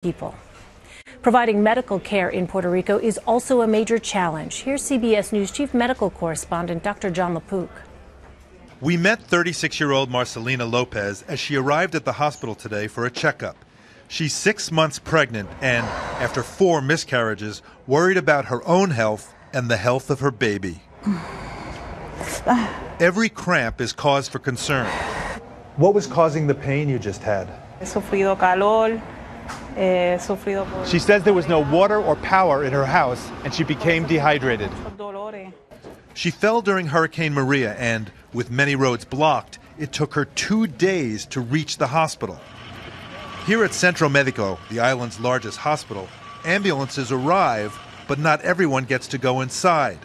people. Providing medical care in Puerto Rico is also a major challenge. Here's CBS News Chief Medical Correspondent Dr. Jon LaPook. We met 36-year-old Marcelina Lopez as she arrived at the hospital today for a checkup. She's 6 months pregnant and, after 4 miscarriages, worried about her own health and the health of her baby. Every cramp is cause for concern. What was causing the pain you just had? She says there was no water or power in her house and she became dehydrated. She fell during Hurricane Maria and, with many roads blocked, it took her 2 days to reach the hospital. Here at Centro Medico, the island's largest hospital, ambulances arrive, but not everyone gets to go inside.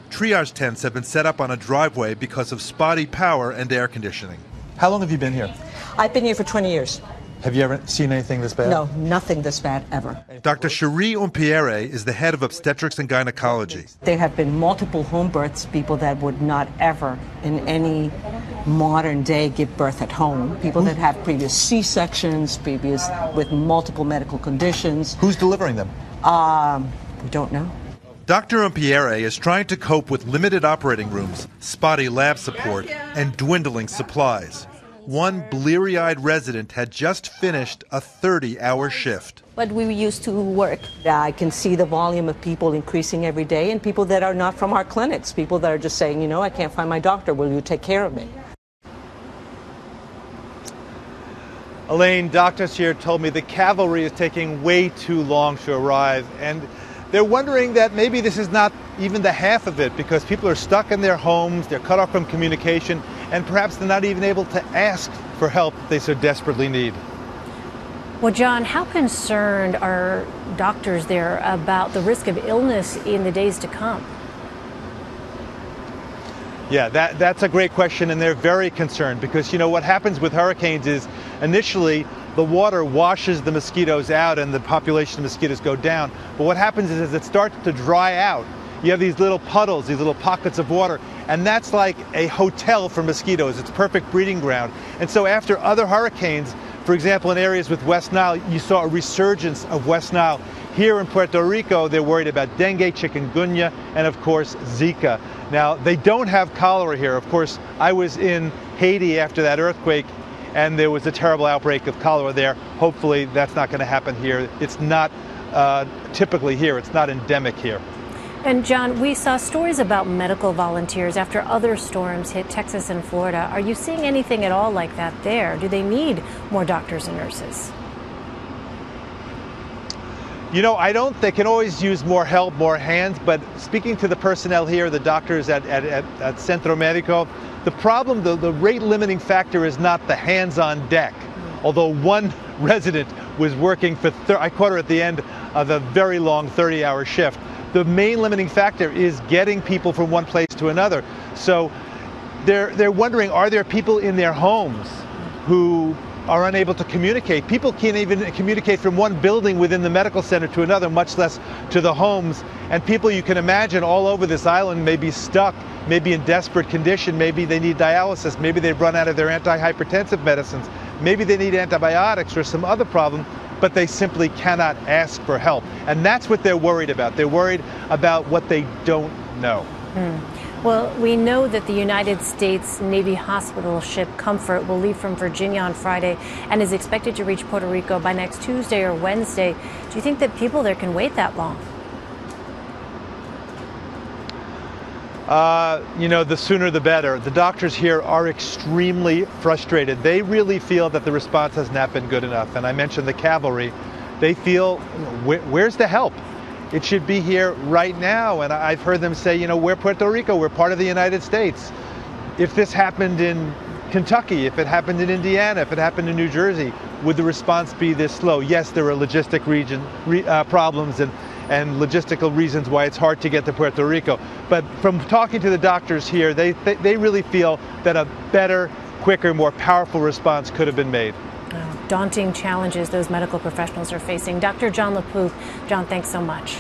Triage tents have been set up on a driveway because of spotty power and air conditioning. How long have you been here? I've been here for 20 years. Have you ever seen anything this bad? No, nothing this bad ever. Dr. Cherie Umpiere is the head of obstetrics and gynecology. There have been multiple home births, people that would not ever in any modern day give birth at home, people that have previous C-sections, previous with multiple medical conditions. Who's delivering them? We don't know. Dr. Umpiere is trying to cope with limited operating rooms, spotty lab support, and dwindling supplies. One bleary-eyed resident had just finished a 30-hour shift. But we used to work. I can see the volume of people increasing every day, and people that are not from our clinics, people that are just saying, you know, I can't find my doctor, will you take care of me? Elaine, doctors here told me the cavalry is taking way too long to arrive, and they're wondering that maybe this is not even the half of it because people are stuck in their homes, they're cut off from communication, and perhaps they're not even able to ask for help they so desperately need. Well, John, how concerned are doctors there about the risk of illness in the days to come? Yeah, that's a great question, and they're very concerned because, you know, what happens with hurricanes is initially the water washes the mosquitoes out and the population of mosquitoes go down. But what happens is as it starts to dry out, you have these little puddles, these little pockets of water, and that's like a hotel for mosquitoes. It's perfect breeding ground. And so after other hurricanes, for example, in areas with West Nile, you saw a resurgence of West Nile. Here in Puerto Rico, they're worried about dengue, chikungunya, and of course, Zika. Now, they don't have cholera here. Of course, I was in Haiti after that earthquake, and there was a terrible outbreak of cholera there. Hopefully, that's not going to happen here. It's not typically here. It's not endemic here. And John, we saw stories about medical volunteers after other storms hit Texas and Florida. Are you seeing anything at all like that there? Do they need more doctors and nurses? You know, they can always use more help, more hands, but speaking to the personnel here, the doctors at Centro Medico, the problem, the rate limiting factor is not the hands on deck. Although one resident was working for, I caught her at the end of a very long 30-hour shift. The main limiting factor is getting people from one place to another. So they're wondering, are there people in their homes who are unable to communicate? People can't even communicate from one building within the medical center to another, much less to the homes. And people, you can imagine, all over this island may be stuck, maybe in desperate condition, maybe they need dialysis, maybe they've run out of their antihypertensive medicines, maybe they need antibiotics or some other problem, but they simply cannot ask for help. And that's what they're worried about. They're worried about what they don't know. Well, we know that the United States Navy hospital ship Comfort will leave from Virginia on Friday and is expected to reach Puerto Rico by next Tuesday or Wednesday. Do you think that people there can wait that long? You know, the sooner the better. The doctors here are extremely frustrated. They really feel that the response has not been good enough. And I mentioned the cavalry. They feel, where's the help? It should be here right now. And I've heard them say, you know, we're Puerto Rico, we're part of the United States. If this happened in Kentucky, if it happened in Indiana, if it happened in New Jersey, would the response be this slow? Yes, there are logistic problems and logistical reasons why it's hard to get to Puerto Rico. But from talking to the doctors here, they really feel that a better, quicker, more powerful response could have been made. Daunting challenges those medical professionals are facing. Dr. Jon LaPook, John, thanks so much.